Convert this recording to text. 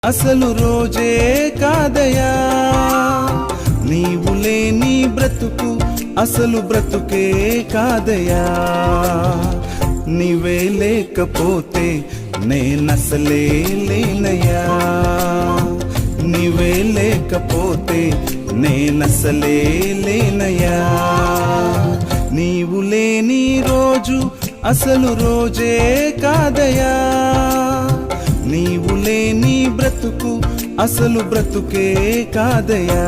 అసలు రోజే కాదయా నీవు లేని బ్రతుకు, అసలు బ్రతుకే కాదయా. నీవే లేకపోతే నేనసలే లేనయ్యా, నీవే లేకపోతే నేనసలే లేనయ్యా. నీవు లేని రోజు అసలు రోజే కాదయా, నీవు లేని బ్రతుకు అసలు బ్రతుకే కాదయా.